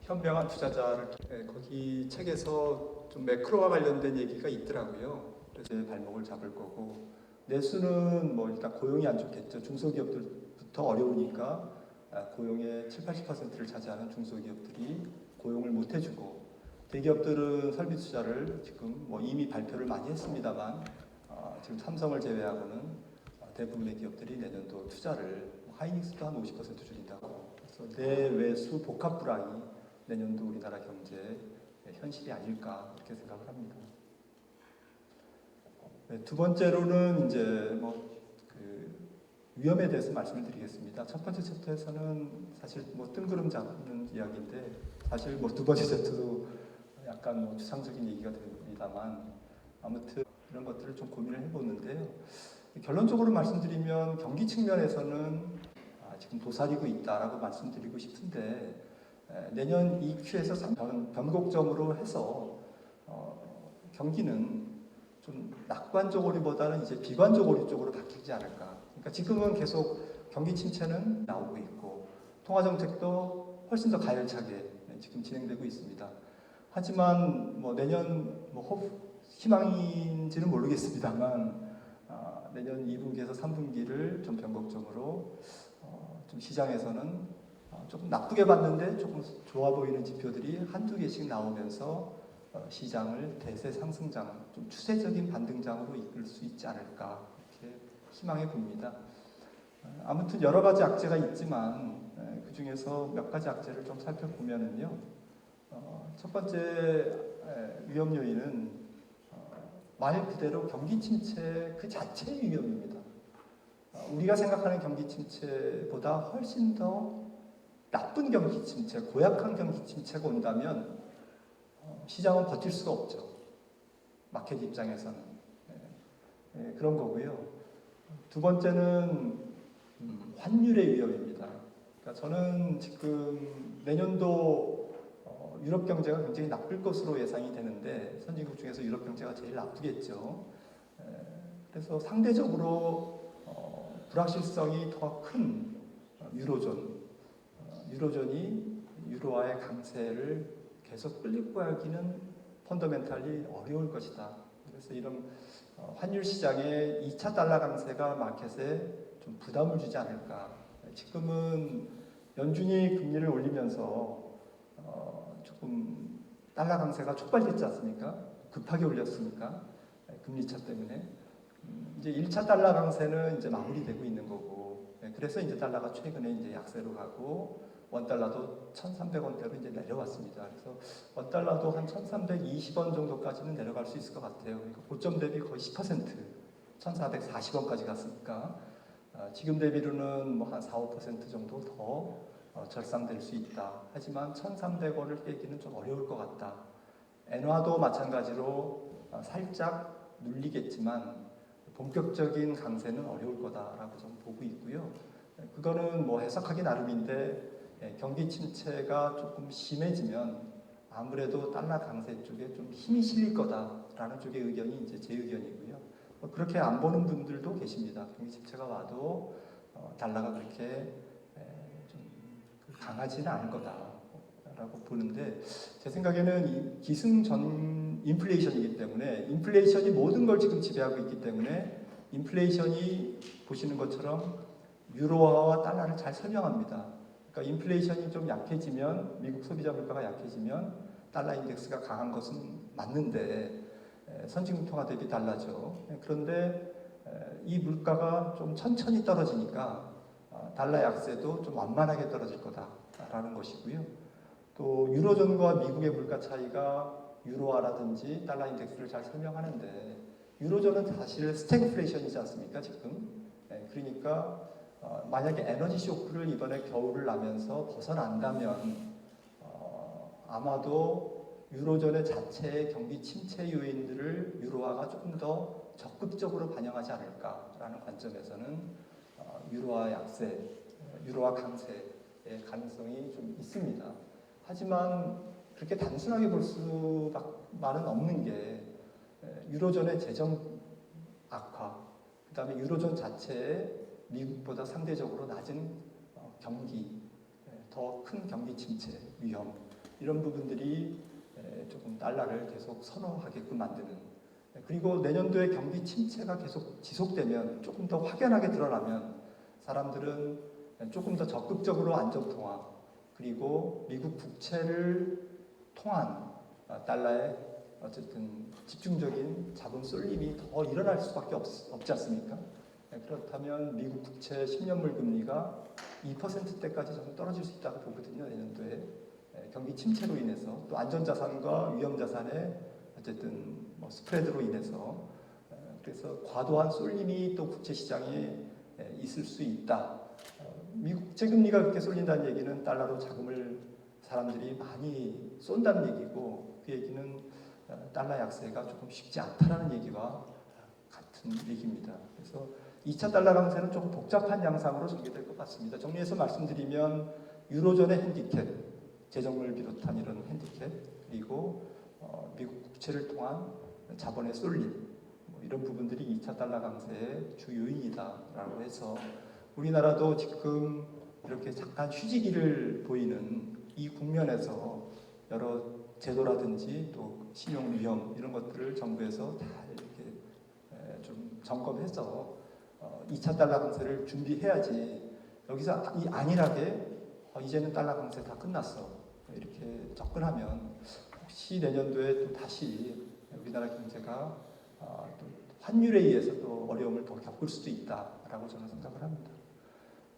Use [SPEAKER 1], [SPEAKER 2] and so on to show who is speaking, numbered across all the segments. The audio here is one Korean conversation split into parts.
[SPEAKER 1] 현명한 투자자를 거기 책에서 좀 매크로와 관련된 얘기가 있더라고요. 그래서 발목을 잡을 거고 내수는 뭐 일단 고용이 안 좋겠죠. 중소기업들부터 어려우니까 고용의 7, 80%를 차지하는 중소기업들이 고용을 못 해주고 대기업들은 설비 투자를 지금 뭐 이미 발표를 많이 했습니다만 지금 삼성을 제외하고는 대부분의 기업들이 내년도 투자를 하이닉스도 한 50% 줄인다고. 그래서 내외수 복합 불황이 내년도 우리나라 경제의 현실이 아닐까 이렇게 생각을 합니다. 네, 두 번째로는 이제 그 위험에 대해서 말씀을 드리겠습니다. 첫 번째 챕터에서는 사실 뜬구름 잡는 이야기인데 사실 두 번째 챕터도 약간 추상적인 얘기가 됩니다만 아무튼 이런 것들을 좀 고민을 해보는데요. 결론적으로 말씀드리면 경기 측면에서는 지금 도사리고 있다라고 말씀드리고 싶은데 내년 EQ에서 변곡점으로 해서 경기는 좀 낙관적 오리보다는 이제 비관적 오리 쪽으로 바뀌지 않을까. 그러니까 지금은 계속 경기 침체는 나오고 있고 통화 정책도 훨씬 더 가열차게 지금 진행되고 있습니다. 하지만 내년 희망인지는 모르겠습니다만 내년 2분기에서 3분기를 좀 변곡점으로 좀 시장에서는 조금 나쁘게 봤는데 조금 좋아 보이는 지표들이 한두 개씩 나오면서 시장을 대세 상승장, 좀 추세적인 반등장으로 이끌 수 있지 않을까 이렇게 희망해 봅니다. 아무튼 여러 가지 악재가 있지만 그 중에서 몇 가지 악재를 좀 살펴보면은요. 첫 번째 위험 요인은 말 그대로 경기 침체 그 자체의 위험입니다. 우리가 생각하는 경기 침체보다 훨씬 더 나쁜 경기 침체, 고약한 경기 침체가 온다면 시장은 버틸 수가 없죠. 마켓 입장에서는. 그런 거고요. 두 번째는 환율의 위험입니다. 그러니까 저는 지금 내년도 유럽 경제가 굉장히 나쁠 것으로 예상이 되는데 선진국 중에서 유럽 경제가 제일 나쁘겠죠. 그래서 상대적으로 불확실성이 더 큰 유로존이 유로화의 강세를 계속 끌고 가기는 펀더멘탈리 어려울 것이다. 그래서 이런 환율 시장의 2차 달러 강세가 마켓에 좀 부담을 주지 않을까. 지금은 연준이 금리를 올리면서 조금 달러 강세가 촉발됐지 않습니까? 급하게 올렸으니까 금리차 때문에 이제 1차 달러 강세는 이제 마무리되고 있는 거고 그래서 이제 달러가 최근에 이제 약세로 가고 원달러도 1,300원대로 이제 내려왔습니다. 그래서 원달러도 한 1,320원 정도까지는 내려갈 수 있을 것 같아요. 그러니까 고점 대비 거의 10%, 1,440원까지 갔으니까 지금 대비로는 한 4, 5% 정도 더 절상될 수 있다. 하지만 1,300원을 깨기는 좀 어려울 것 같다. 엔화도 마찬가지로 살짝 눌리겠지만 본격적인 강세는 어려울 거다라고 저는 보고 있고요. 그거는 해석하기 나름인데 경기 침체가 조금 심해지면 아무래도 달러 강세 쪽에 좀 힘이 실릴 거다라는 쪽의 의견이 이제 제 의견이고요. 그렇게 안 보는 분들도 계십니다. 경기 침체가 와도 달러가 그렇게 좀 강하지는 않을 거다라고 보는데 제 생각에는 이 기승전 인플레이션이기 때문에 인플레이션이 모든 걸 지금 지배하고 있기 때문에 인플레이션이 보시는 것처럼 유로화와 달러를 잘 설명합니다. 그러니까 인플레이션이 좀 약해지면 미국 소비자 물가가 약해지면 달러 인덱스가 강한 것은 맞는데 선진국 통화 대비 달러죠. 그런데 이 물가가 좀 천천히 떨어지니까 달러 약세도 좀 완만하게 떨어질 거다라는 것이고요. 또 유로존과 미국의 물가 차이가 유로화라든지 달러 인덱스를 잘 설명하는데 유로존은 사실 스태그플레이션이지 않습니까 지금? 그러니까 만약에 에너지 쇼크를 이번에 겨울을 나면서 벗어난다면 아마도 유로존의 자체의 경기 침체 요인들을 유로화가 조금 더 적극적으로 반영하지 않을까라는 관점에서는 유로화 약세, 유로화 강세의 가능성이 좀 있습니다. 하지만 그렇게 단순하게 볼 수만은 없는 게 유로존의 재정 악화, 그 다음에 유로존 자체의 미국보다 상대적으로 낮은 경기, 더 큰 경기 침체 위험, 이런 부분들이 조금 달러를 계속 선호하게끔 만드는. 그리고 내년도에 경기 침체가 계속 지속되면 조금 더 확연하게 드러나면 사람들은 조금 더 적극적으로 안전통화 그리고 미국 국채를 통한 달러의 어쨌든 집중적인 자본 쏠림이 더 일어날 수밖에 없지 않습니까? 그렇다면 미국 국채 10년물 금리가 2%대까지 저는 떨어질 수 있다고 보거든요. 내년도에 경기 침체로 인해서 또 안전자산과 위험자산의 어쨌든 뭐 스프레드로 인해서 그래서 과도한 쏠림이 또 국채 시장에 있을 수 있다. 미국 국채 금리가 그렇게 쏠린다는 얘기는 달러로 자금을 사람들이 많이 쏜다는 얘기고 그 얘기는 달러 약세가 조금 쉽지 않다라는 얘기와 같은 얘기입니다. 그래서 2차 달러 강세는 조금 복잡한 양상으로 전개될 것 같습니다. 정리해서 말씀드리면 유로존의 핸디캡, 재정을 비롯한 이런 핸디캡, 그리고 미국 국채를 통한 자본의 쏠림, 이런 부분들이 2차 달러 강세의 주 요인이다라고 해서 우리나라도 지금 이렇게 잠깐 휴지기를 보이는 이 국면에서 여러 제도라든지 또 신용 위험 이런 것들을 정부에서 다 이렇게 좀 점검해서 2차 달러 강세를 준비해야지 여기서 이 안일하게 이제는 달러 강세 다 끝났어 이렇게 접근하면 혹시 내년도에 또 다시 우리나라 경제가 또 환율에 의해서 또 어려움을 더 겪을 수도 있다라고 저는 생각을 합니다.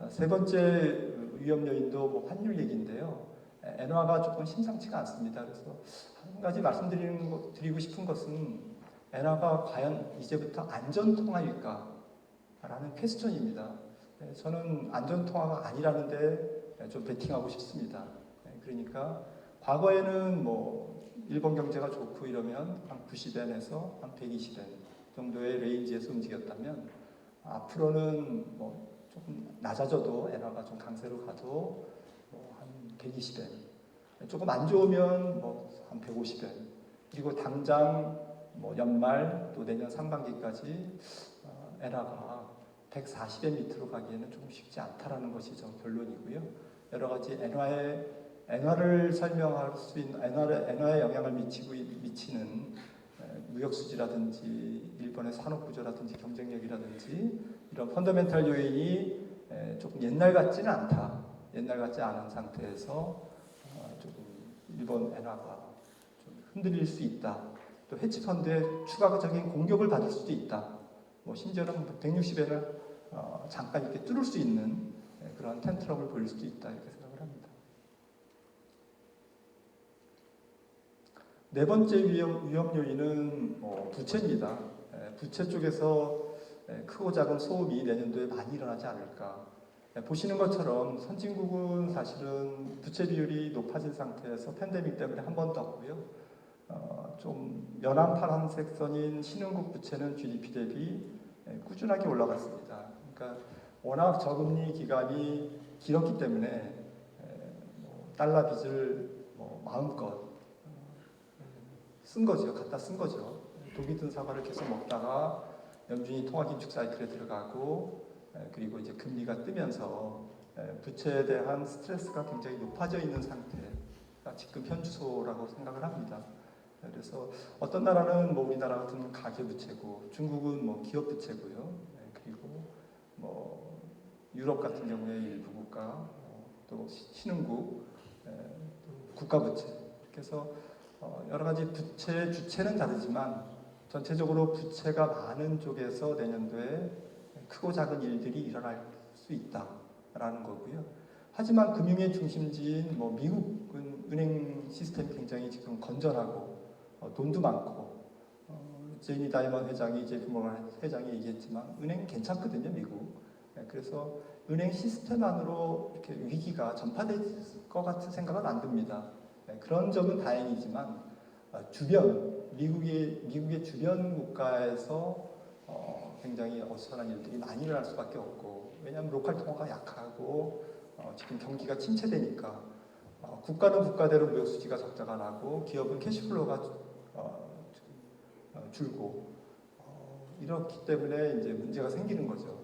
[SPEAKER 1] 세 번째 위험 요인도 뭐 환율 얘기인데요. 엔화가 조금 심상치가 않습니다. 그래서 한 가지 말씀드리고 싶은 것은 엔화가 과연 이제부터 안전통화일까? 라는 퀘스천입니다. 저는 안전통화가 아니라는데 좀 베팅하고 싶습니다. 그러니까 과거에는 뭐 일본 경제가 좋고 이러면 한 90엔에서 한 120엔 정도의 레인지에서 움직였다면 앞으로는 뭐 조금 낮아져도 엔화가 좀 강세로 가도 뭐 한 120엔 조금 안 좋으면 뭐 한 150엔 그리고 당장 뭐 연말 또 내년 상반기까지 엔화가 140엔 밑으로 가기에는 조금 쉽지 않다라는 것이 저 결론이고요. 여러 가지 엔화를 설명할 수 있는 엔화에 영향을 미치는 무역 수지라든지 일본의 산업 구조라든지 경쟁력이라든지 이런 펀더멘탈 요인이 조금 옛날 같지는 않다. 옛날 같지 않은 상태에서 조금 일본 엔화가 좀 흔들릴 수 있다. 또 헤지펀드의 추가적인 공격을 받을 수도 있다. 뭐 심지어는 160엔을 잠깐 이렇게 뚫을 수 있는 그런 텐트럼을 보일 수도 있다 이렇게 생각을 합니다. 네 번째 위험 요인은 부채입니다. 부채 쪽에서 크고 작은 소음이 내년도에 많이 일어나지 않을까. 보시는 것처럼 선진국은 사실은 부채 비율이 높아진 상태에서 팬데믹 때문에 한 번 떴고요. 좀 연한 파란색 선인 신흥국 부채는 GDP 대비 꾸준하게 올라갔습니다. 그러니까 워낙 저금리 기간이 길었기 때문에 달러 빚을 마음껏 쓴 거죠. 갖다 쓴 거죠. 독이 든 사과를 계속 먹다가 연준이 통화긴축 사이클에 들어가고 그리고 이제 금리가 뜨면서 부채에 대한 스트레스가 굉장히 높아져 있는 상태가 지금 현주소라고 생각을 합니다. 그래서 어떤 나라는 뭐 우리나라 같은 가계 부채고 중국은 뭐 기업 부채고요. 그리고 뭐 유럽 같은 경우에 일부 국가 또 신흥국 또 국가 부채 그래서 여러 가지 부채 주체는 다르지만 전체적으로 부채가 많은 쪽에서 내년도에 크고 작은 일들이 일어날 수 있다라는 거고요. 하지만 금융의 중심지인 뭐 미국은 은행 시스템이 굉장히 지금 건전하고 돈도 많고 제이미 다이먼 회장이 JP 모건 회장이 얘기했지만 은행 괜찮거든요 미국. 그래서 은행 시스템 안으로 이렇게 위기가 전파될 것 같은 생각은 안 듭니다. 그런 점은 다행이지만 미국의 주변 국가에서 굉장히 어수선한 일들이 많이 일어날 수밖에 없고 왜냐하면 로컬 통화가 약하고 지금 경기가 침체되니까 국가는 국가대로 무역 수지가 적자가 나고 기업은 캐시플로우가 줄고 이렇기 때문에 이제 문제가 생기는 거죠.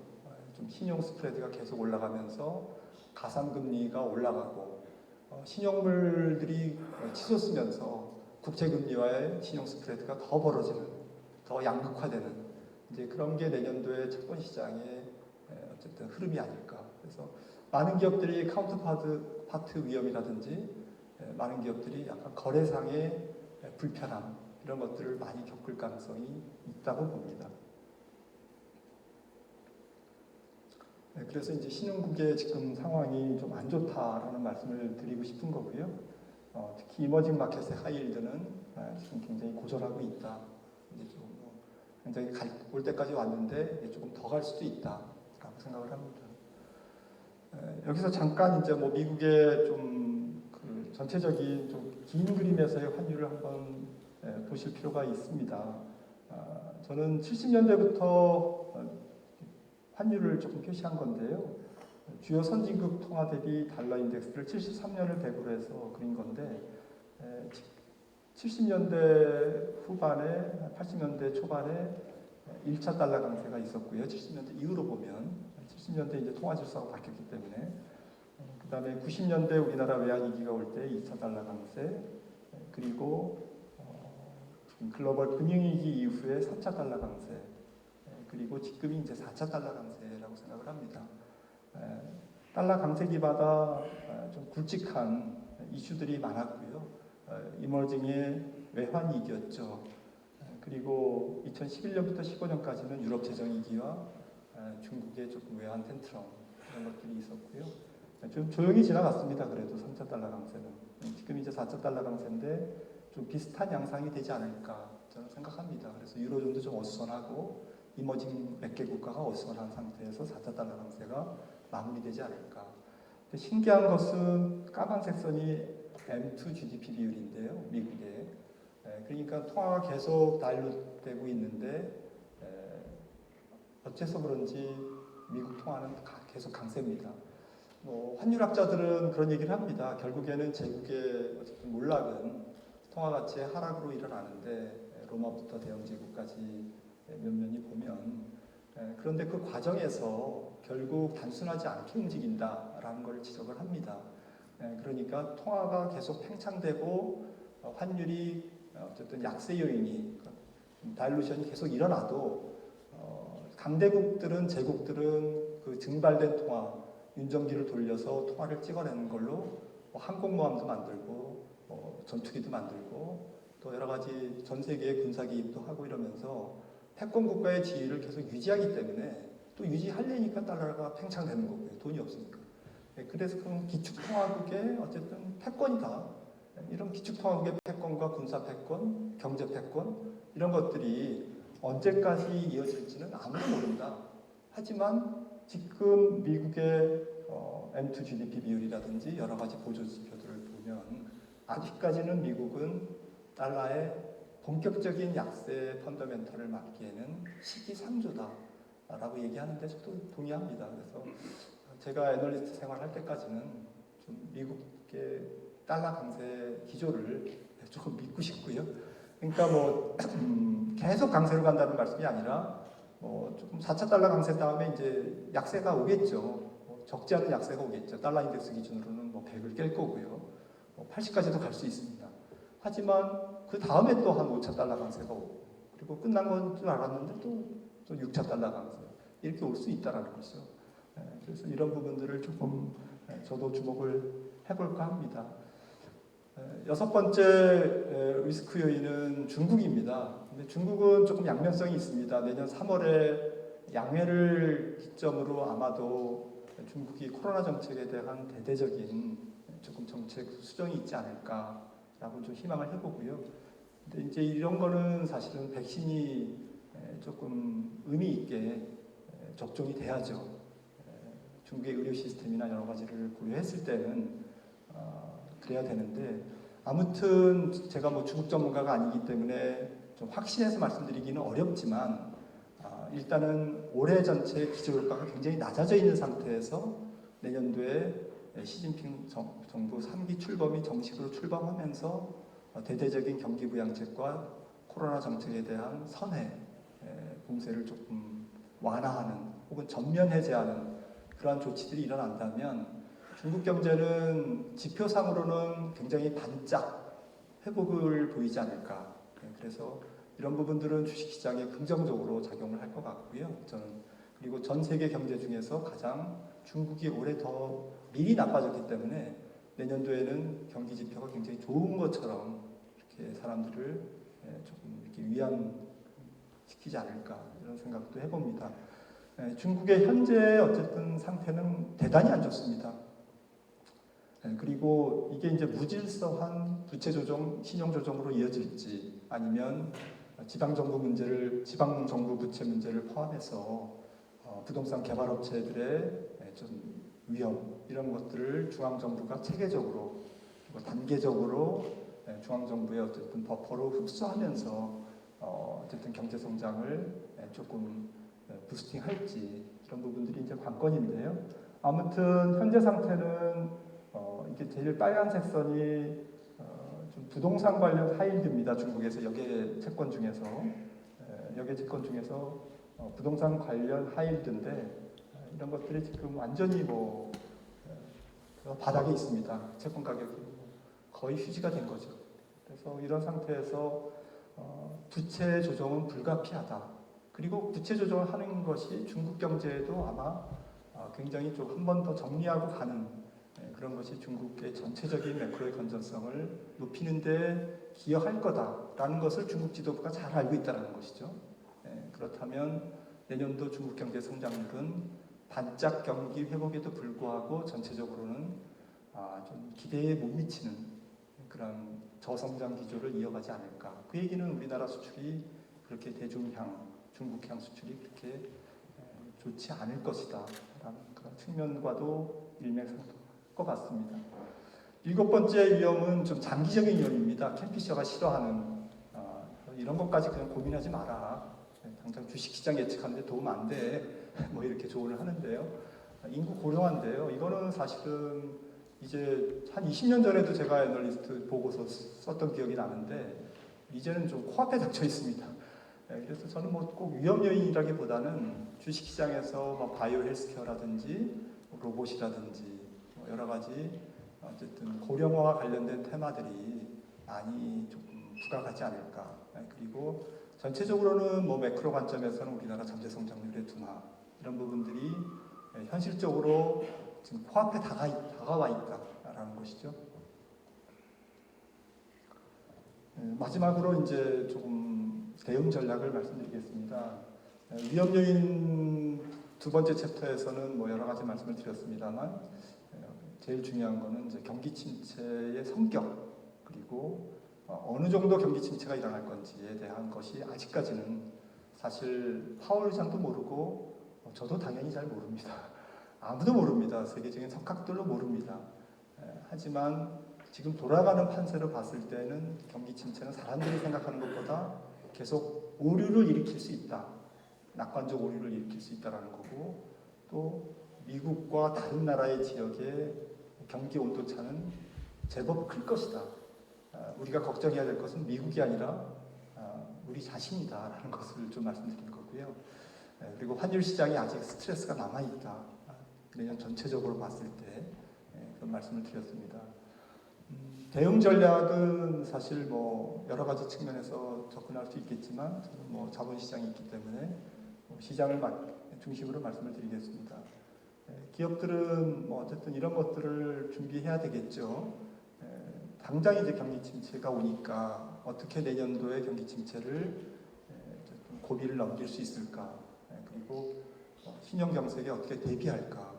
[SPEAKER 1] 좀 신용 스프레드가 계속 올라가면서 가상금리가 올라가고 신용물들이 치솟으면서 국채금리와의 신용 스프레드가 더 벌어지는, 더 양극화되는 이제 그런 게 내년도의 채권 시장의 어쨌든 흐름이 아닐까. 그래서 많은 기업들이 카운터파트 위험이라든지 많은 기업들이 약간 거래상의 불편함 이런 것들을 많이 겪을 가능성이 있다고 봅니다. 그래서 이제 신흥국의 지금 상황이 좀 안 좋다라는 말씀을 드리고 싶은 거고요. 특히 이머징 마켓의 하이힐드는 지금 굉장히 고전하고 있다. 이제 좀 굉장히 올 때까지 왔는데 조금 더 갈 수도 있다라고 생각을 합니다. 여기서 잠깐 이제 뭐 미국의 좀 그 전체적인 좀 긴 그림에서의 환율을 한번 보실 필요가 있습니다. 저는 70년대부터 환율을 조금 표시한 건데요. 주요 선진국 통화 대비 달러 인덱스를 73년을 배후로 해서 그린 건데 70년대 후반에 80년대 초반에 1차 달러 강세가 있었고요. 70년대 이후로 보면 70년대 이제 통화 질서가 바뀌었기 때문에 그 다음에 90년대 우리나라 외환 위기가 올 때 2차 달러 강세 그리고 글로벌 금융위기 이후에 3차 달러 강세 그리고 지금이 이제 4차 달러 강세라고 생각을 합니다. 달러 강세기마다 좀 굵직한 이슈들이 많았고요. 이머징의 외환 위기였죠. 그리고 2011년부터 15년까지는 유럽 재정 위기와 중국의 조금 외환 텐트럼 이런 것들이 있었고요. 좀 조용히 지나갔습니다. 그래도 3차 달러 강세는. 지금 이제 4차 달러 강세인데 좀 비슷한 양상이 되지 않을까 저는 생각합니다. 그래서 유로존도 좀 어수선하고 이머징 몇 개 국가가 어수선한 상태에서 4차 달러 강세가 마무리되지 않을까. 근데 신기한 것은 까만색 선이 M2 GDP 비율인데요. 미국의. 그러니까 통화가 계속 단련되고 있는데 어째서 그런지 미국 통화는 계속 강세입니다. 환율학자들은 그런 얘기를 합니다. 결국에는 제국의 어쨌든 몰락은 통화 가치의 하락으로 일어나는데 로마부터 대영 제국까지 몇 면이 보면 그런데 그 과정에서 결국 단순하지 않게 움직인다라는 걸 지적을 합니다. 그러니까 통화가 계속 팽창되고 환율이 어쨌든 약세 요인이 다일루션이 계속 일어나도 강대국들은 제국들은 그 증발된 통화 윤정기를 돌려서 통화를 찍어내는 걸로 항공모함도 만들고 전투기도 만들고 또 여러 가지 전 세계의 군사 기입도 하고 이러면서 패권 국가의 지위를 계속 유지하기 때문에 또 유지하려니까 달러가 팽창되는 거고요. 돈이 없으니까. 그래서 그런 기축통화국의 어쨌든 패권이다. 이런 기축통화국의 패권과 군사 패권, 경제 패권 이런 것들이 언제까지 이어질지는 아무도 모른다. 하지만 지금 미국의 M2 GDP 비율이라든지 여러 가지 보조 지표들을 보면 아직까지는 미국은 달러의 본격적인 약세 펀더멘털을 막기에는 시기상조다라고 얘기하는데 저도 동의합니다. 그래서 제가 애널리스트 생활할 때까지는 좀 미국의 달러 강세 기조를 조금 믿고 싶고요. 그러니까 계속 강세로 간다는 말씀이 아니라 조금 4차 달러 강세 다음에 이제 약세가 오겠죠. 적지 않은 약세가 오겠죠. 달러 인덱스 기준으로는 100을 깰 거고요. 80까지도 갈 수 있습니다. 하지만 그 다음에 또 한 5차 달러 강세가 오고 그리고 끝난 건 줄 알았는데 또 6차 달러 강세 이렇게 올 수 있다는 거죠. 그래서 이런 부분들을 조금 저도 주목을 해볼까 합니다. 여섯 번째 리스크 요인은 중국입니다. 근데 중국은 조금 양면성이 있습니다. 내년 3월에 양회를 기점으로 아마도 중국이 코로나 정책에 대한 대대적인 조금 정책 수정이 있지 않을까라고 좀 희망을 해보고요. 근데 이제 이런 거는 사실은 백신이 조금 의미 있게 접종이 돼야죠. 중국의 의료 시스템이나 여러 가지를 고려했을 때는 그래야 되는데 아무튼 제가 중국 전문가가 아니기 때문에 좀 확신해서 말씀드리기는 어렵지만 일단은 올해 전체 기저효과가 굉장히 낮아져 있는 상태에서 내년도에 시진핑 정부 3기 출범이 정식으로 출범하면서 대대적인 경기 부양책과 코로나 정책에 대한 선해 봉쇄를 조금 완화하는 혹은 전면 해제하는 그러한 조치들이 일어난다면 중국 경제는 지표상으로는 굉장히 반짝 회복을 보이지 않을까. 그래서 이런 부분들은 주식시장에 긍정적으로 작용을 할 것 같고요. 저는 그리고 전 세계 경제 중에서 가장 중국이 올해 더 미리 나빠졌기 때문에 내년도에는 경기 지표가 굉장히 좋은 것처럼 이렇게 사람들을 조금 이렇게 위안시키지 않을까 이런 생각도 해봅니다. 중국의 현재 어쨌든 상태는 대단히 안 좋습니다. 그리고 이게 이제 무질서한 부채 조정, 신용 조정으로 이어질지 아니면 지방 정부 부채 문제를 포함해서 부동산 개발 업체들의 좀 위험 이런 것들을 중앙 정부가 체계적으로 그리고 단계적으로 중앙 정부의 어쨌든 버퍼로 흡수하면서 어쨌든 경제 성장을 조금 부스팅할지 이런 부분들이 이제 관건인데요. 아무튼 현재 상태는 이게 제일 빨간색 선이 좀 부동산 관련 하이힐드입니다. 중국에서 여계 채권 중에서 부동산 관련 하이힐드인데 이런 것들이 지금 완전히 바닥에 있습니다. 채권 가격이 거의 휴지가 된 거죠. 그래서 이런 상태에서 부채 조정은 불가피하다. 그리고 부채 조정을 하는 것이 중국 경제에도 아마 굉장히 좀 한 번 더 정리하고 가는 그런 것이 중국의 전체적인 매크로의 건전성을 높이는 데 기여할 거다라는 것을 중국 지도부가 잘 알고 있다는 것이죠. 그렇다면 내년도 중국 경제 성장률은 반짝 경기 회복에도 불구하고 전체적으로는 좀 기대에 못 미치는 그런 저성장 기조를 이어가지 않을까. 그 얘기는 우리나라 수출이 그렇게 대중향, 중국향 수출이 그렇게 좋지 않을 것이다 라는 그런 측면과도 일맥상통할 것 같습니다. 7번째 위험은 좀 장기적인 위험입니다. 캠피셔가 싫어하는 이런 것까지 그냥 고민하지 마라. 당장 주식시장 예측하는데 도움 안 돼. 뭐 이렇게 조언을 하는데요. 인구 고령화인데요. 이거는 사실은 이제 한 20년 전에도 제가 애널리스트 보고서 썼던 기억이 나는데 이제는 좀 코앞에 닥쳐 있습니다. 그래서 저는 꼭 위험 요인이라기보다는 주식시장에서 바이오 헬스케어라든지 로봇이라든지 여러 가지 어쨌든 고령화와 관련된 테마들이 많이 조금 부각하지 않을까. 그리고 전체적으로는 매크로 관점에서는 우리나라 잠재 성장률의 둔화 이런 부분들이 현실적으로 지금 코앞에 다가와 있다라는 것이죠. 마지막으로 이제 조금 대응 전략을 말씀드리겠습니다. 위험 요인 두 번째 챕터에서는 여러 가지 말씀을 드렸습니다만 제일 중요한 거는 이제 경기 침체의 성격 그리고 어느 정도 경기 침체가 일어날 건지에 대한 것이 아직까지는 사실 파월 의장도 모르고 저도 당연히 잘 모릅니다. 아무도 모릅니다. 세계적인 석학들로 모릅니다. 하지만 지금 돌아가는 판세로 봤을 때는 경기 침체는 사람들이 생각하는 것보다 계속 오류를 일으킬 수 있다. 낙관적 오류를 일으킬 수 있다는 거고 또 미국과 다른 나라의 지역의 경기 온도차는 제법 클 것이다. 우리가 걱정해야 될 것은 미국이 아니라 우리 자신이다라는 것을 좀 말씀드린 거고요. 그리고 환율 시장이 아직 스트레스가 남아있다. 내년 전체적으로 봤을 때 그런 말씀을 드렸습니다. 대응 전략은 사실 여러 가지 측면에서 접근할 수 있겠지만 저는 자본시장이 있기 때문에 시장을 중심으로 말씀을 드리겠습니다. 기업들은 어쨌든 이런 것들을 준비해야 되겠죠. 당장 이제 경기 침체가 오니까 어떻게 내년도에 경기 침체를 고비를 넘길 수 있을까? 그리고 신용 경색에 어떻게 대비할까?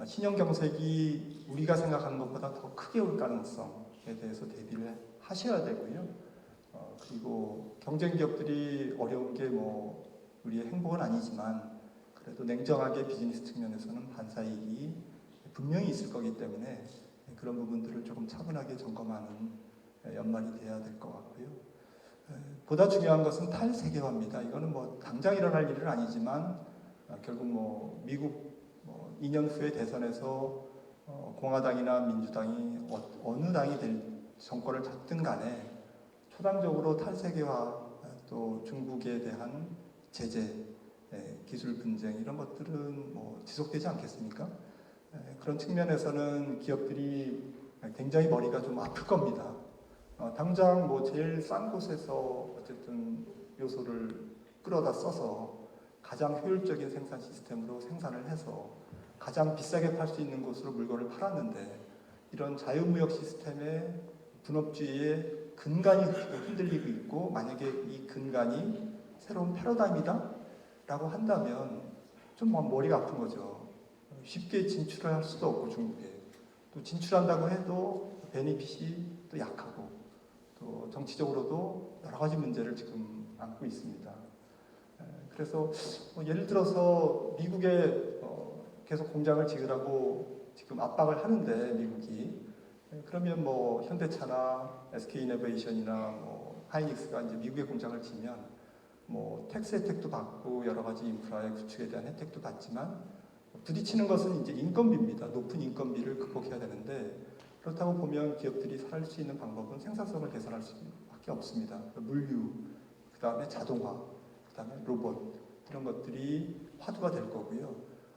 [SPEAKER 1] 신용 경색이 우리가 생각하는 것보다 더 크게 올 가능성에 대해서 대비를 하셔야 되고요. 그리고 경쟁 기업들이 어려운 게 우리의 행복은 아니지만 그래도 냉정하게 비즈니스 측면에서는 반사이익이 분명히 있을 거기 때문에 그런 부분들을 조금 차분하게 점검하는 연말이 돼야 될 것 같고요. 보다 중요한 것은 탈세계화입니다. 이거는 당장 일어날 일은 아니지만 결국 미국 2년 후에 대선에서 공화당이나 민주당이 어느 당이 정권을 잡든 간에 초당적으로 탈세계화 또 중국에 대한 제재, 기술 분쟁 이런 것들은 지속되지 않겠습니까? 그런 측면에서는 기업들이 굉장히 머리가 좀 아플 겁니다. 당장 뭐 제일 싼 곳에서 어쨌든 요소를 끌어다 써서 가장 효율적인 생산 시스템으로 생산을 해서 가장 비싸게 팔 수 있는 곳으로 물건을 팔았는데 이런 자유무역 시스템의 분업주의의 근간이 흔들리고 있고 만약에 이 근간이 새로운 패러다임이다? 라고 한다면 좀 머리가 아픈 거죠. 쉽게 진출을 할 수도 없고 중국에 또 진출한다고 해도 베네핏이 또 약하고 또 정치적으로도 여러 가지 문제를 지금 안고 있습니다. 그래서 예를 들어서 미국에 계속 공장을 지으라고 지금 압박을 하는데 미국이 그러면 뭐 현대차나 SK이노베이션이나 뭐 하이닉스가 이제 미국에 공장을 지면 뭐 텍스 혜택도 받고 여러 가지 인프라의 구축에 대한 혜택도 받지만 부딪히는 것은 이제 인건비입니다. 높은 인건비를 극복해야 되는데 그렇다고 보면 기업들이 살 수 있는 방법은 생산성을 개선할 수밖에 없습니다. 물류, 그 다음에 자동화, 그 다음에 로봇 이런 것들이 화두가 될 거고요.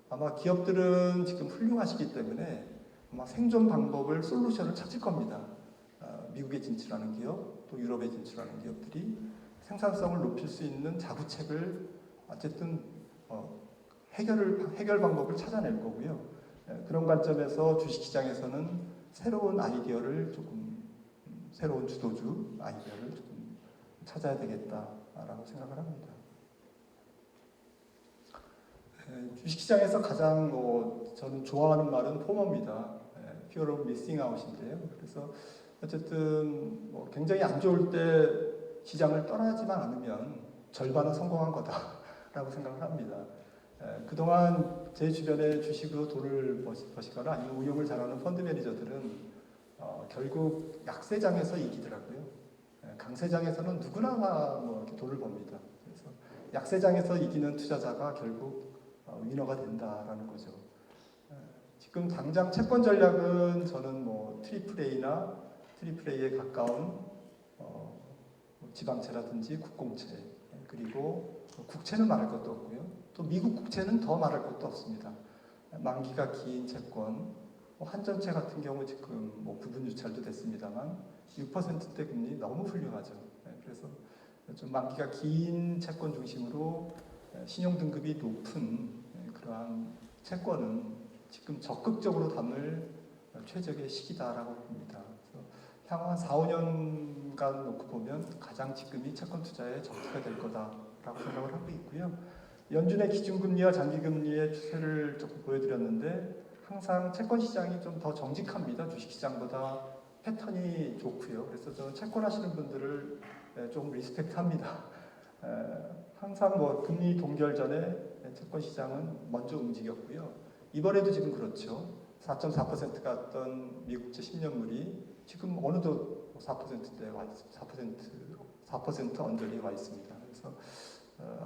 [SPEAKER 1] 아마 기업들은 지금 훌륭하시기 때문에 아마 생존 방법을 솔루션을 찾을 겁니다. 미국에 진출하는 기업, 또 유럽에 진출하는 기업들이 생산성을 높일 수 있는 자구책을 어쨌든 해결 방법을 찾아낼 거고요. 그런 관점에서 주식시장에서는 새로운 아이디어를 조금 새로운 주도주 아이디어를 조금 찾아야 되겠다라고 생각을 합니다. 주식시장에서 가장 저는 좋아하는 말은 포머입니다. Fear of Missing Out인데요. 그래서 어쨌든 굉장히 안 좋을 때 시장을 떠나지만 않으면 절반은 성공한 거다라고 생각을 합니다. 그동안 제 주변에 주식으로 돈을 버시거나 아니면 운용을 잘하는 펀드 매니저들은 결국 약세장에서 이기더라고요. 강세장에서는 누구나 이렇게 돈을 버니다. 그래서 약세장에서 이기는 투자자가 결국 위너가 된다라는 거죠. 지금 당장 채권 전략은 저는 트리플 A나 트리플 A에 가까운 지방채라든지 국공채 그리고 국채는 말할 것도 없고요. 또 미국 국채는 더 말할 것도 없습니다. 만기가 긴 채권, 한전채 같은 경우 지금 부분 유찰도 됐습니다만 6%대 금리 너무 훌륭하죠. 그래서 좀 만기가 긴 채권 중심으로 신용 등급이 높은 그러한 채권은 지금 적극적으로 담을 최적의 시기다라고 봅니다. 그래서 향후 한 4, 5년간 놓고 보면 가장 지금이 채권 투자의 적기가 될 거다라고 생각을 하고 있고요. 연준의 기준금리와 장기금리의 추세를 조금 보여드렸는데 항상 채권 시장이 좀 더 정직합니다. 주식시장보다 패턴이 좋고요. 그래서 저는 채권 하시는 분들을 조금 리스펙트합니다. 항상 금리 동결 전에 채권 시장은 먼저 움직였고요. 이번에도 지금 그렇죠. 4.4% 갔던 미국채 10년물이 지금 어느덧 4%대에 와 있습니다. 4% 언저리에 와 있습니다. 그래서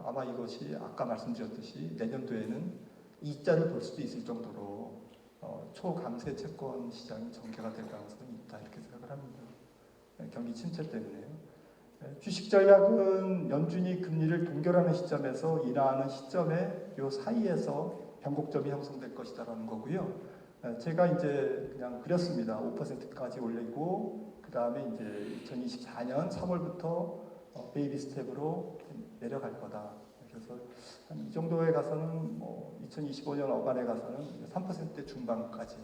[SPEAKER 1] 아마 이것이 아까 말씀드렸듯이 내년도에는 이자를 볼 수도 있을 정도로 초강세 채권 시장이 전개가 될 가능성이 있다 이렇게 생각을 합니다. 경기 침체 때문에요. 주식 전략은 연준이 금리를 동결하는 시점에서 인하하는 시점에 요 사이에서 변곡점이 형성될 것이다라는 거고요. 제가 이제 그냥 그렸습니다. 5%까지 올리고 그 다음에 이제 2024년 3월부터 베이비 스텝으로 내려갈 거다. 그래서 한 이 정도에 가서는 2025년 어간에 가서는 3%대 중반까지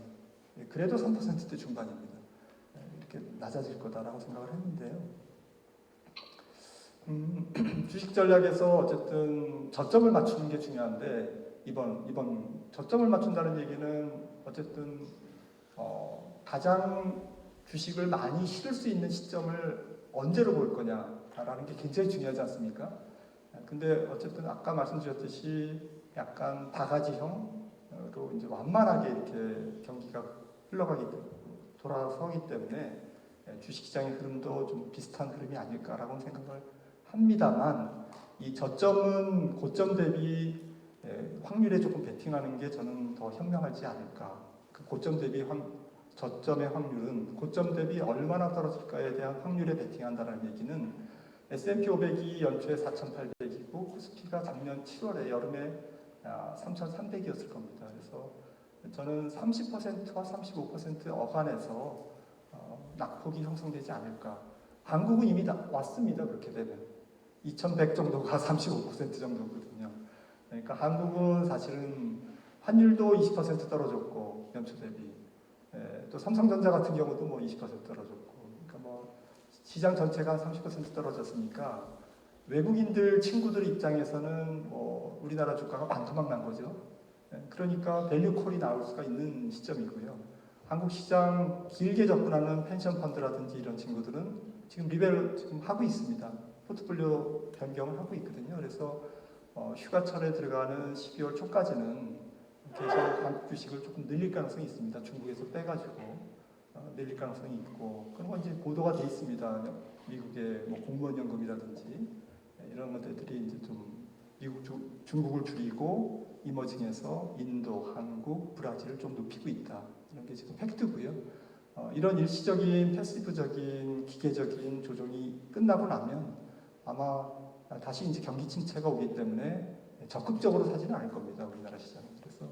[SPEAKER 1] 그래도 3%대 중반입니다. 이렇게 낮아질 거다라고 생각을 했는데요. 주식 전략에서 어쨌든 저점을 맞추는 게 중요한데 이번 저점을 맞춘다는 얘기는 어쨌든 가장 주식을 많이 실을 수 있는 시점을 언제로 볼 거냐라는 게 굉장히 중요하지 않습니까? 근데 어쨌든 아까 말씀드렸듯이 약간 바가지형으로 이제 완만하게 이렇게 경기가 돌아서기 때문에 주식시장의 흐름도 좀 비슷한 흐름이 아닐까라고 생각을 합니다만 이 저점은 고점 대비 확률에 조금 베팅하는 게 저는 더 현명하지 않을까. 그 고점 대비 저점의 확률은 고점 대비 얼마나 떨어질까에 대한 확률에 베팅한다는 얘기는 S&P 500이 연초에 4,800이고 코스피가 작년 7월에 여름에 3,300이었을 겁니다. 그래서 저는 30%와 35% 어간에서 낙폭이 형성되지 않을까. 한국은 이미 다 왔습니다. 그렇게 되면 2100 정도가 35% 정도거든요. 그러니까 한국은 사실은 환율도 20% 떨어졌고 연초 대비, 또 삼성전자 같은 경우도 뭐 20% 떨어졌고, 그러니까 뭐 시장 전체가 한 30% 떨어졌으니까 외국인들 친구들 입장에서는 뭐 우리나라 주가가 반토막 난 거죠. 그러니까 밸류콜이 나올 수가 있는 시점이고요. 한국 시장 길게 접근하는 펜션 펀드라든지 이런 친구들은 지금 리벨 지금 하고 있습니다. 포트폴리오 변경을 하고 있거든요. 그래서 휴가철에 들어가는 12월 초까지는 계속 한국 주식을 조금 늘릴 가능성이 있습니다. 중국에서 빼가지고 늘릴 가능성이 있고, 그런 건 이제 보도가 돼 있습니다. 미국의 뭐 공무원 연금이라든지 이런 것들이 이제 좀 중국을 줄이고 이머징에서 인도, 한국, 브라질을 좀 높이고 있다. 이런 게 지금 팩트고요. 이런 일시적인 패시브적인 기계적인 조정이 끝나고 나면 아마 다시 이제 경기 침체가 오기 때문에 적극적으로 사지는 않을 겁니다. 우리나라 시장은. 그래서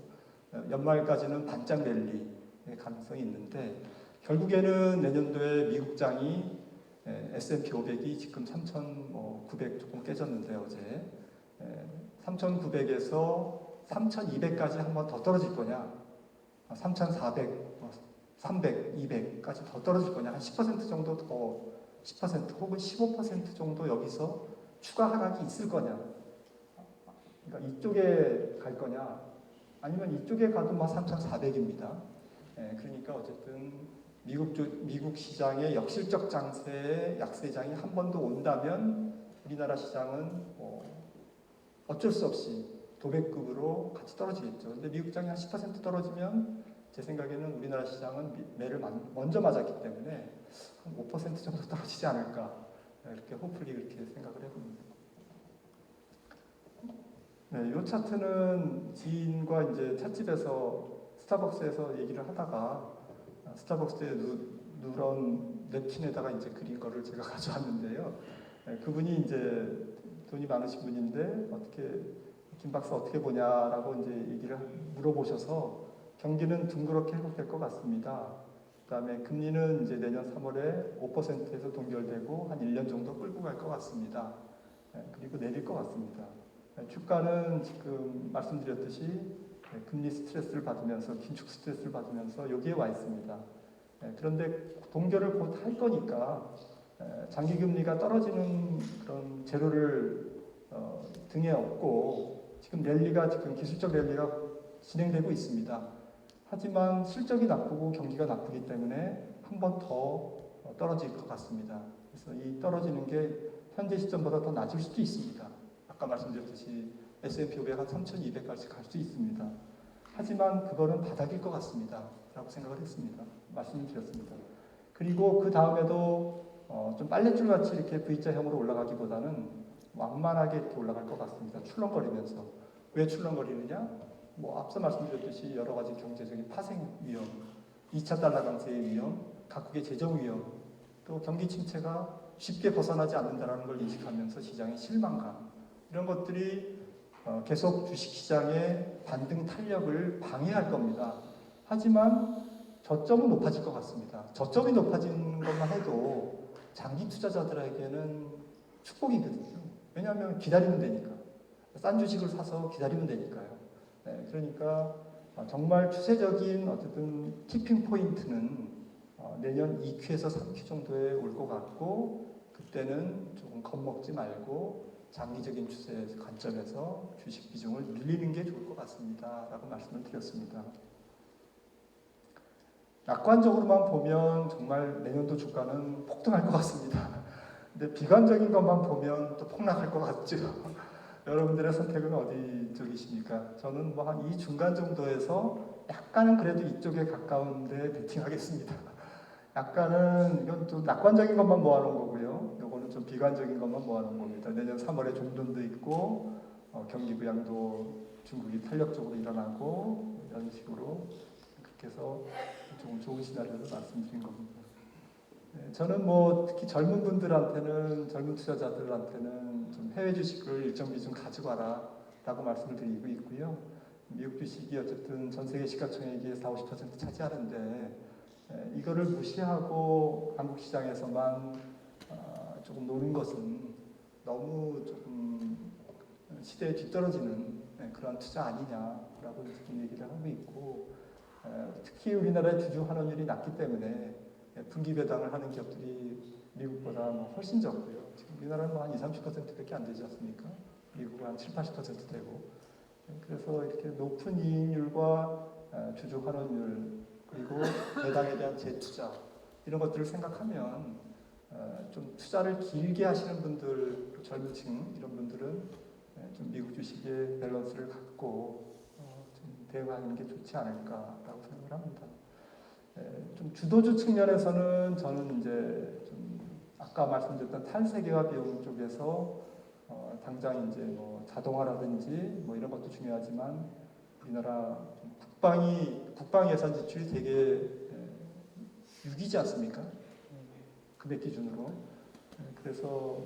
[SPEAKER 1] 연말까지는 반짝 랠리의 가능성이 있는데, 결국에는 내년도에 미국장이 S&P 500이 지금 3,900 조금 깨졌는데 어제 3,900에서 3,200까지 한 번 더 떨어질 거냐, 3,400, 300, 200까지 더 떨어질 거냐, 한 10% 정도 더, 10% 혹은 15% 정도 여기서 추가 하락이 있을 거냐, 그러니까 이쪽에 갈 거냐, 아니면 이쪽에 가도 뭐 3,400입니다. 그러니까 어쨌든 미국 시장의 역실적 장세의 약세장이 한 번 더 온다면 우리나라 시장은 어쩔 수 없이 도배급으로 같이 떨어지겠죠. 근데 미국장이 한 10% 떨어지면 제 생각에는 우리나라 시장은 매를 먼저 맞았기 때문에 한 5% 정도 떨어지지 않을까, 이렇게 호플리 그렇게 생각을 해봅니다. 네, 이 차트는 지인과 이제 찻집에서 스타벅스에서 얘기를 하다가 스타벅스의 누런 냅킨에다가 이제 그린 거를 제가 가져왔는데요. 그분이 이제 돈이 많으신 분인데 어떻게 김 박사 어떻게 보냐라고 이제 얘기를 물어보셔서 경기는 둥그렇게 회복될 것 같습니다. 그다음에 금리는 이제 내년 3월에 5%에서 동결되고 한 1년 정도 끌고 갈 것 같습니다. 그리고 내릴 것 같습니다. 주가는 지금 말씀드렸듯이 금리 스트레스를 받으면서, 긴축 스트레스를 받으면서 여기에 와 있습니다. 그런데 동결을 곧 할 거니까 장기 금리가 떨어지는 그런 재료를 등에 업고 지금 랠리가, 지금 기술적 랠리가 진행되고 있습니다. 하지만 실적이 나쁘고 경기가 나쁘기 때문에 한 번 더 떨어질 것 같습니다. 그래서 이 떨어지는 게 현재 시점보다 더 낮을 수도 있습니다. 아까 말씀드렸듯이 S&P 500 한 3,200까지 갈 수 있습니다. 하지만 그거는 바닥일 것 같습니다. 라고 생각을 했습니다. 말씀을 드렸습니다. 그리고 그 다음에도 좀 빨랫줄 같이 이렇게 V자형으로 올라가기보다는 완만하게 이렇게 올라갈 것 같습니다. 출렁거리면서. 왜 출렁거리느냐? 뭐 앞서 말씀드렸듯이 여러 가지 경제적인 파생 위험, 2차 달러 강세의 위험, 각국의 재정 위험, 또 경기 침체가 쉽게 벗어나지 않는다는 걸 인식하면서 시장의 실망감, 이런 것들이 계속 주식시장의 반등 탄력을 방해할 겁니다. 하지만 저점은 높아질 것 같습니다. 저점이 높아지는 것만 해도 장기 투자자들에게는 축복이거든요. 왜냐하면 기다리면 되니까. 싼 주식을 사서 기다리면 되니까요. 그러니까 정말 추세적인 어쨌든 티핑 포인트는 내년 2Q에서 3Q 정도에 올 것 같고, 그때는 조금 겁먹지 말고 장기적인 추세 관점에서 주식 비중을 늘리는 게 좋을 것 같습니다. 라고 말씀을 드렸습니다. 낙관적으로만 보면 정말 내년도 주가는 폭등할 것 같습니다. 근데 비관적인 것만 보면 또 폭락할 것 같죠. 여러분들의 선택은 어디 쪽이십니까? 저는 뭐 한 이 중간 정도에서 약간은 그래도 이쪽에 가까운데 베팅하겠습니다. 약간은 이건 좀 낙관적인 것만 모아놓은 거고요. 요거는 좀 비관적인 것만 모아놓은 겁니다. 내년 3월에 종전도 있고 경기 부양도 중국이 탄력적으로 일어나고 이런 식으로 그렇게 해서 조금 좋은 시나리오를 말씀드린 겁니다. 저는 뭐 특히 젊은 분들한테는, 젊은 투자자들한테는 좀 해외 주식을 일정 비중 가지고 와라 라고 말씀을 드리고 있고요. 미국 주식이 어쨌든 전 세계 시가총액의 40~50% 차지하는데 이거를 무시하고 한국 시장에서만 것은 너무 조금 시대에 뒤떨어지는 그런 투자 아니냐라고 지금 얘기를 하고 있고, 특히 우리나라의 주주 환원율이 낮기 때문에 분기 배당을 하는 기업들이 미국보다 뭐 훨씬 적고요. 지금 우리나라는 뭐 한 20-30%밖에 안 되지 않습니까? 미국은 한 70-80% 되고. 그래서 이렇게 높은 이익률과 주주 환원율, 그리고 배당에 대한 재투자, 이런 것들을 생각하면 좀 투자를 길게 하시는 분들, 젊은 층 이런 분들은 좀 미국 주식의 밸런스를 갖고 좀 대응하는 게 좋지 않을까라고 생각을 합니다. 좀 주도주 측면에서는 저는 이제 좀 아까 말씀드렸던 탈세계화 비용 쪽에서 당장 이제 뭐 자동화라든지 뭐 이런 것도 중요하지만 우리나라 국방 예산 지출이 되게 유기지 않습니까? 금액 기준으로. 그래서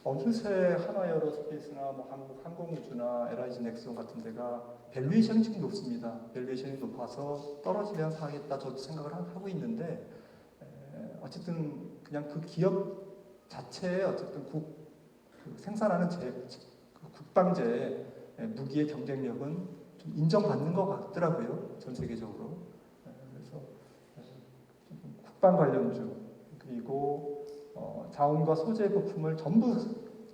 [SPEAKER 1] 어느새 하나에어로스페이스나 뭐 한국 항공우주나 LIG 넥스온 같은 데가 밸류에이션이 지금 높습니다. 밸류에이션이 높아서 떨어지면 사겠다 저도 생각을 하고 있는데, 어쨌든 그냥 그 기업 자체에 어쨌든 생산하는 국방재 무기의 경쟁력은 좀 인정받는 것 같더라고요. 전 세계적으로. 그래서 국방 관련주, 그리고 자원과 소재 부품을 전부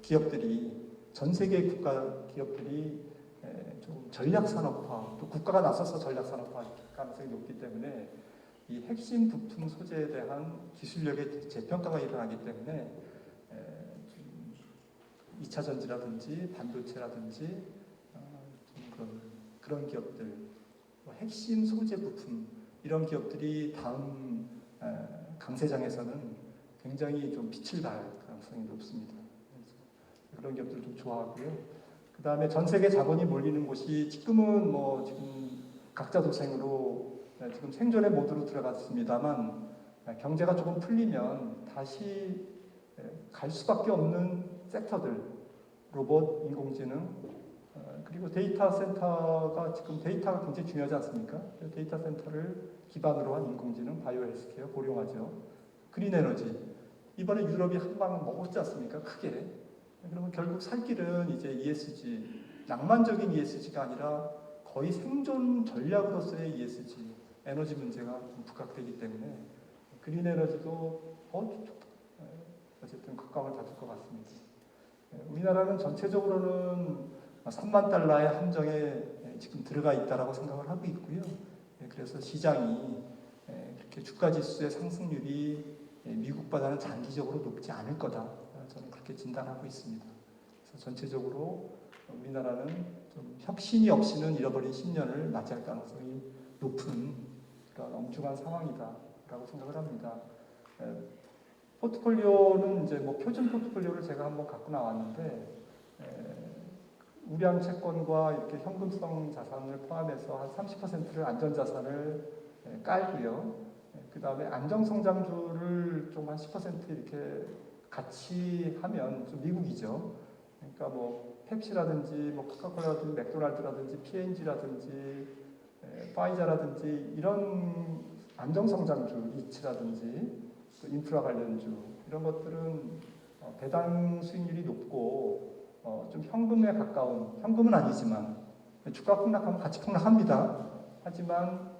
[SPEAKER 1] 기업들이, 전 세계 국가 기업들이 좀 전략 산업화, 또 국가가 나서서 전략 산업화 가능성이 높기 때문에 이 핵심 부품 소재에 대한 기술력의 재평가가 일어나기 때문에 2차 전지라든지 반도체라든지 그런 기업들, 핵심 소재 부품 이런 기업들이 다음 강세장에서는 굉장히 좀 빛을 발 가능성이 높습니다. 그런 기업들 좀 좋아하고요. 그 다음에 전 세계 자본이 몰리는 곳이 지금은 뭐 지금 각자 도생으로 지금 생존의 모드로 들어갔습니다만, 경제가 조금 풀리면 다시 갈 수밖에 없는 섹터들, 로봇, 인공지능, 그리고 데이터 센터가 지금 데이터가 굉장히 중요하지 않습니까? 데이터 센터를 기반으로 한 인공지능, 바이오 헬스케어 고령화죠. 그린 에너지. 이번에 유럽이 한 방 먹었지 않습니까? 크게. 그러면 결국 살 길은 이제 ESG, 낭만적인 ESG가 아니라 거의 생존 전략으로서의 ESG, 에너지 문제가 좀 부각되기 때문에 그린 에너지도 어쨌든 각광을 받을 것 같습니다. 우리나라는 전체적으로는 3만 달러의 함정에 지금 들어가 있다라고 생각을 하고 있고요. 그래서 시장이 그렇게 주가 지수의 상승률이 미국보다는 장기적으로 높지 않을 거다. 저는 그렇게 진단하고 있습니다. 그래서 전체적으로 우리나라는 좀 혁신이 없이는 잃어버린 10년을 맞이할 가능성이 높은 그런 엄중한 상황이다라고 생각을 합니다. 포트폴리오는 이제 뭐 표준 포트폴리오를 제가 한번 갖고 나왔는데, 우량 채권과 이렇게 현금성 자산을 포함해서 한 30%를 안전자산을 깔고요. 그 다음에 안정성장주를 좀 한 10% 이렇게 같이 하면 좀 미국이죠. 그러니까 뭐 펩시라든지 뭐 코카콜라라든지 맥도날드라든지 P&G라든지 파이자라든지 이런 안정성장주, 리츠라든지 또 인프라 관련주 이런 것들은 배당 수익률이 높고 좀 현금에 가까운, 현금은 아니지만 주가 폭락하면 같이 폭락합니다. 하지만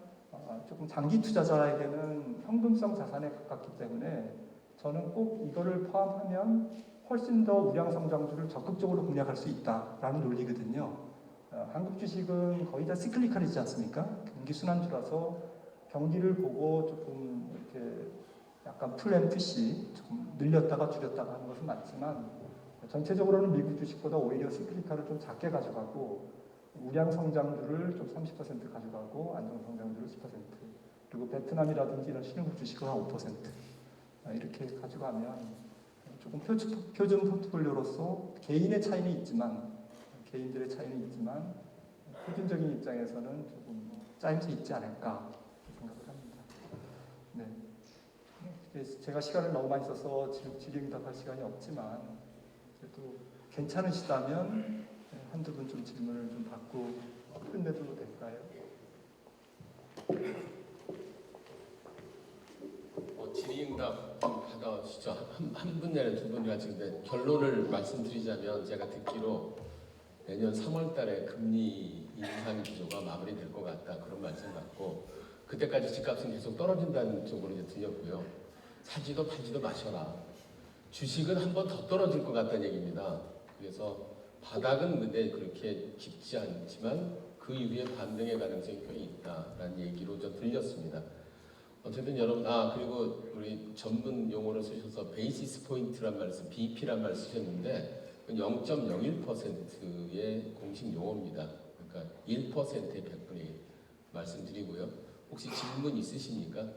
[SPEAKER 1] 조금 장기 투자자에게는 현금성 자산에 가깝기 때문에 저는 꼭 이거를 포함하면 훨씬 더 우량 성장주를 적극적으로 공략할 수 있다라는 논리거든요. 한국 주식은 거의 다 시클리컬이지 않습니까? 경기 순환주라서 경기를 보고 조금 이렇게 약간 풀앤푸시 조금 늘렸다가 줄였다가 하는 것은 맞지만, 전체적으로는 미국 주식보다 오히려 시클리컬을 좀 작게 가져가고 우량 성장주를 좀 30% 가져가고 안정 성장주를 10%, 그리고 베트남이라든지 이런 신흥국 주식을 한 5% 이렇게 가져가면 조금 표준 포트폴리오로서 개인의 차이는 있지만, 개인들의 차이는 있지만 표준적인 입장에서는 조금 짜임새 있지 않을까 생각을 합니다. 네. 제가 시간을 너무 많이 써서 질의응답할 시간이 없지만 그래도 괜찮으시다면 한두 분 좀 질문을 좀 받고 끝내도 될까요?
[SPEAKER 2] 질의응답 좀 진짜 한 분이나 두 분이나 지금 결론을 말씀드리자면 제가 듣기로 내년 3월 달에 금리 인상 기조가 마무리될 것 같다 그런 말씀 같고 그때까지 집값은 계속 떨어진다는 쪽으로 이제 들렸고요. 사지도 팔지도 마셔라. 주식은 한 번 더 떨어질 것 같다는 얘기입니다. 그래서 바닥은 근데 그렇게 깊지 않지만 그 이후에 반등의 가능성이 꽤 있다라는 얘기로 좀 들렸습니다. 어쨌든 여러분 그리고 우리 전문 용어를 쓰셔서 베이시스 포인트란 말씀, BP란 말 쓰셨는데 0.01%의 공식 용어입니다. 그러니까 1%의 100분의 1 말씀드리고요. 혹시 질문 있으십니까?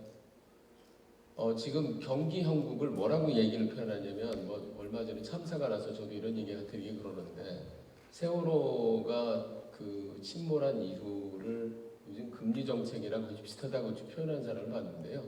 [SPEAKER 2] 지금 경기 형국을 뭐라고 얘기를 표현하냐면 얼마 전에 참사가 나서 저도 이런 얘기가 되게 그러는데 세월호가 그 침몰한 이후를 요즘 금리 정책이랑 거의 비슷하다고 표현하는 사람을 봤는데요.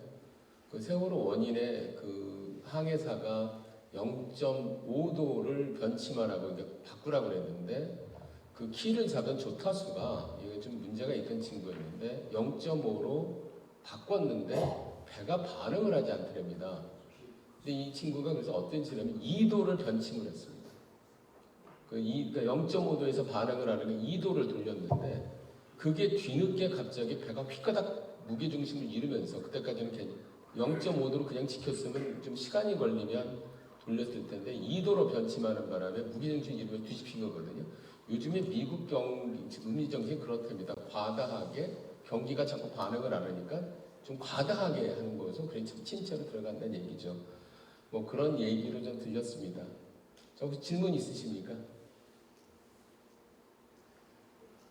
[SPEAKER 2] 그 세월호 원인의 그 항해사가 0.5도를 변치만하고 그러니까 바꾸라고 그랬는데 그 키를 잡은 조타수가 이게 좀 문제가 있던 친구였는데 0.5로 바꿨는데 배가 반응을 하지 않더랍니다. 근데 이 친구가 그래서 어떤 짓이냐면 2도를 변침을 했습니다. 그러니까 0.5도에서 반응을 하려면 2도를 돌렸는데 그게 뒤늦게 갑자기 배가 휘가닥 무게중심을 잃으면서 그때까지는 0.5도로 그냥 지켰으면 좀 시간이 걸리면 돌렸을 텐데 2도로 변침하는 바람에 무게중심을 잃으면 뒤집힌 거거든요. 요즘에 미국 금리 정책이 그렇답니다. 과다하게 경기가 자꾸 반응을 안 하니까 좀 과다하게 하는 거여서 그래 침체로 들어간다는 얘기죠. 뭐 그런 얘기로 좀 들렸습니다. 혹시 질문 있으십니까?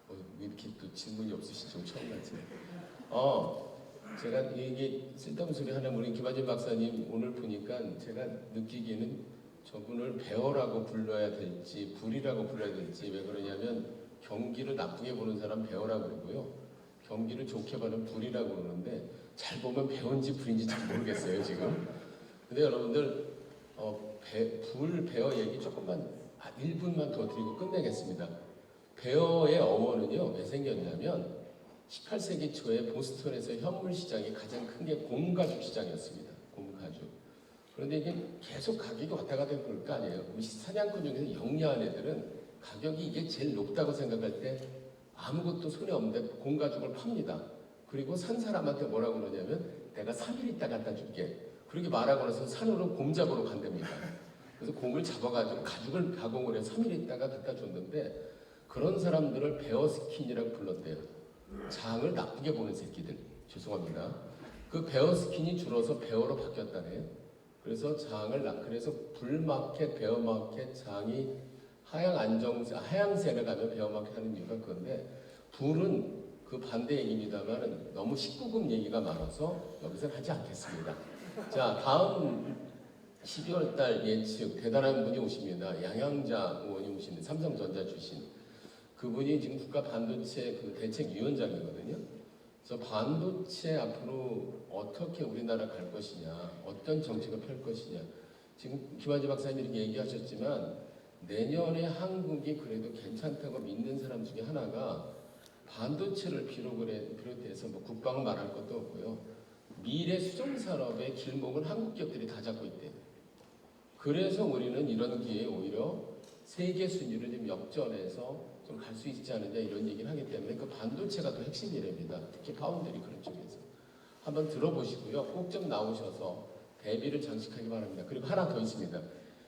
[SPEAKER 2] 왜 이렇게 또 질문이 없으신지 처음 봤어요. 제가 이게 쓸데없는 소리 하나 우리 김한진 박사님 오늘 보니까 제가 느끼기에는 저분을 배어라고 불러야 될지 불이라고 불러야 될지 왜 그러냐면 경기를 나쁘게 보는 사람 배어라고 그러고요. 경기를 좋게 보는 불이라고 그러는데 잘 보면 배어인지 불인지 잘 모르겠어요 지금. 근데 여러분들 배어 얘기 조금만 1분만 더 드리고 끝내겠습니다. 배어의 어원은요 왜 생겼냐면 18세기 초에 보스턴에서 현물 시장이 가장 큰 게 곰가죽 시장이었습니다. 곰가죽. 그런데 이게 계속 가격이 왔다 갔다 그럴 거 아니에요. 우리 사냥꾼 중에서 영리한 애들은 가격이 이게 제일 높다고 생각할 때 아무것도 손에 없는데 곰가죽을 팝니다. 그리고 산 사람한테 뭐라고 그러냐면 내가 3일 있다 갖다 줄게. 그렇게 말하고 나서 산으로 곰 잡으러 간답니다. 그래서 곰을 잡아가지고 가죽을 가공을 해서 3일 있다가 갖다 줬는데 그런 사람들을 베어스킨이라고 불렀대요. 장을 나쁘게 보는 새끼들. 죄송합니다. 그 베어스킨이 줄어서 베어로 바뀌었다네요. 그래서 그래서 불마켓, 베어마켓, 장이 하향세를 가면 베어마켓 하는 이유가 그건데 불은 그 반대 얘기입니다만 너무 19금 얘기가 많아서 여기서는 하지 않겠습니다. 자, 다음 12월 달 예측 대단한 분이 오십니다. 양양자 의원이 오시는 삼성전자 출신. 그분이 지금 국가 반도체 그 대책위원장이거든요. 그래서 반도체 앞으로 어떻게 우리나라 갈 것이냐, 어떤 정책을 펼 것이냐. 지금 김한지 박사님이 이렇게 얘기하셨지만 내년에 한국이 그래도 괜찮다고 믿는 사람 중에 하나가 반도체를 비롯해서 뭐 국방을 말할 것도 없고요. 미래 수종산업의 길목은 한국 기업들이 다 잡고 있대요. 그래서 우리는 이런 기회에 오히려 세계 순위를 좀 역전해서 좀 갈 수 있지 않느냐 이런 얘기를 하기 때문에 그 반도체가 또 핵심이랍니다. 특히 파운드리 그런 쪽에서. 한번 들어보시고요. 꼭 좀 나오셔서 대비를 장식하기 바랍니다. 그리고 하나 더 있습니다.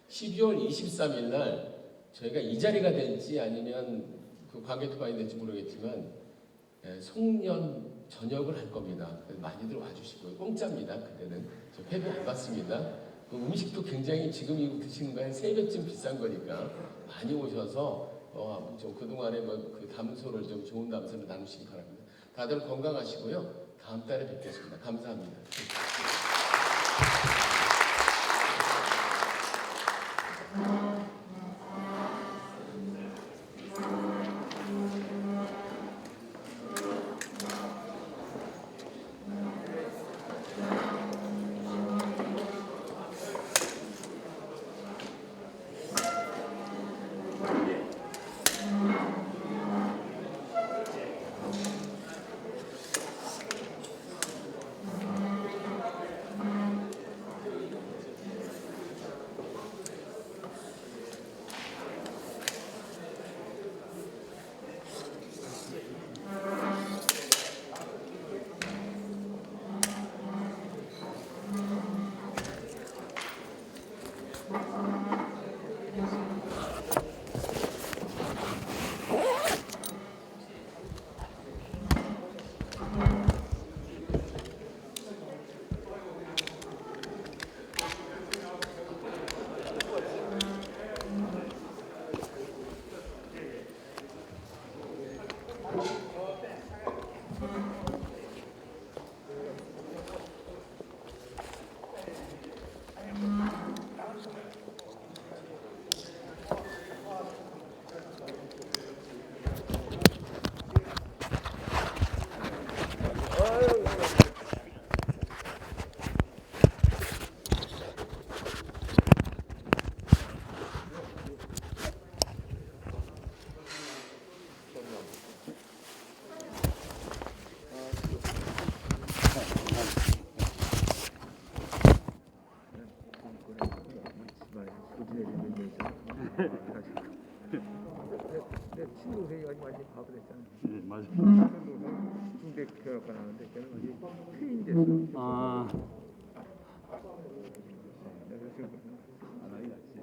[SPEAKER 2] 12월 23일 날 저희가 이 자리가 될지 아니면 그 관계투방이 될지 모르겠지만 송년 저녁을 할 겁니다. 많이들 와주시고요. 공짜입니다. 그때는 저 회비 안 받습니다. 그 음식도 굉장히 지금 이거 드시는 거에 3배쯤 비싼 거니까 많이 오셔서 좀 그동안에 그 담소를 좀 좋은 담소를 나누시기 바랍니다. 다들 건강하시고요. 다음 달에 뵙겠습니다. 감사합니다.
[SPEAKER 3] 내 친동생이 완전 바보 됐잖아.
[SPEAKER 4] 네, 맞아요.
[SPEAKER 3] 친동생 중대 교육과 나왔는데 걔는 완전 폐인 됐어.
[SPEAKER 4] 아,
[SPEAKER 3] 내가 지금 안 하기 낫지.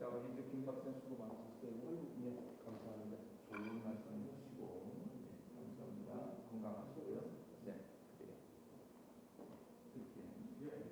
[SPEAKER 3] 자, 우리 이제 김 박사님 수고 많으셨어요. 네, 감사합니다. 좋은 말씀 해주시고, 네, 감사합니다. 건강하시고요. 네, 네. 이렇게.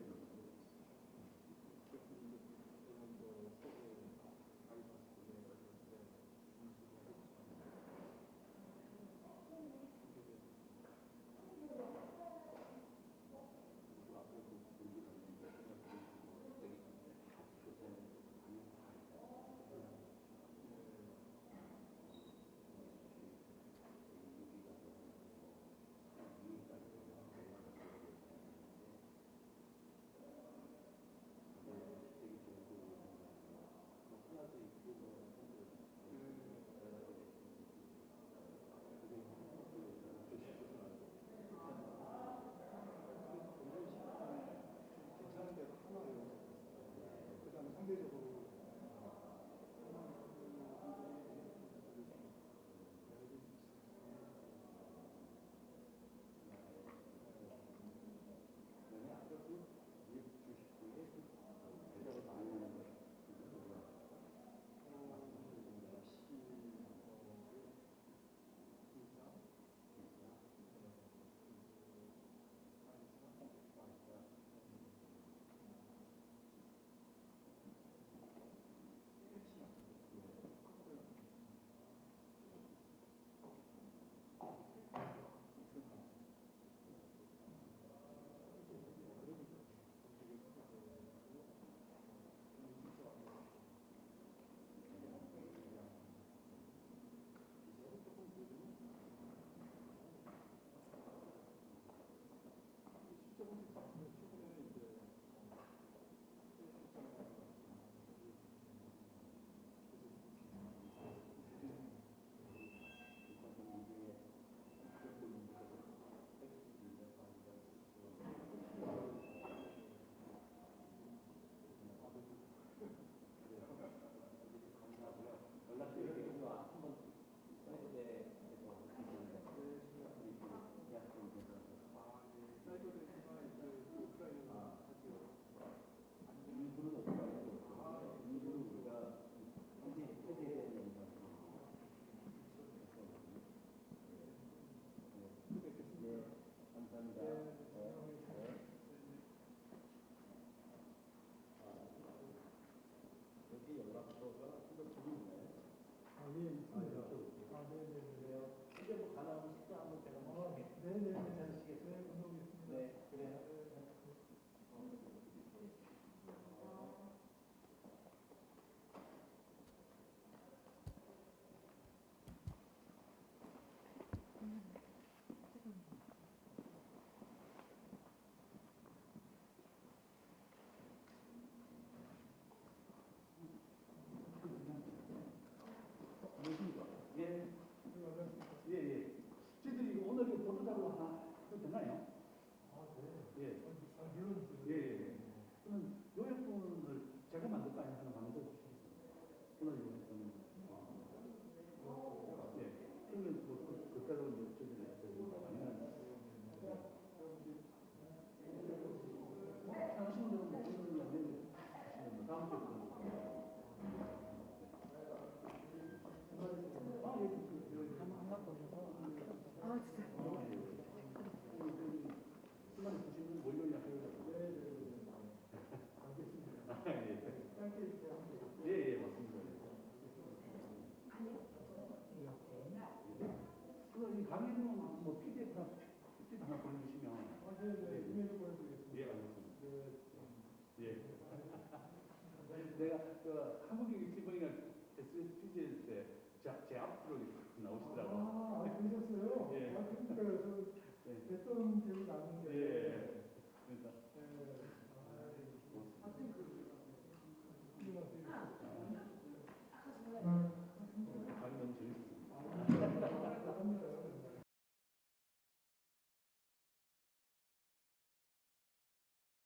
[SPEAKER 3] 이제 뭐 가나면 식사 한번 제가 네네. 괜찮으시겠어요? 네, 그래요. 예. 예, 예. 저희들이 오늘 이 보도자료 하나 해도 되나요? 예. 예, 예. 그러면 요약본을 제가 만들까 아니면 하나 만들어 주시겠습니까? 오늘 요약본은. 예. 그러면 뭐, 그때로 이제 저희들이 아니면. 하시는 대로 뭐, 오늘 내일 하시는 뭐, 다음 주에 한번 보셔서. 아, 진짜. 시간이 드시면 월요일 날 예, 예, 맞습니다. 그럼 이 강의는 뭐 PDF 하나 보내주시면. 예, 알겠습니다. 예. 내가 그 한국인 지번이가 SPG일 때 제 앞으로 나오시더라고요.
[SPEAKER 4] 그러셨어요?
[SPEAKER 3] 예.
[SPEAKER 4] 그러니까 저 뵀던 기억이 나는데.
[SPEAKER 3] 예. 그러니까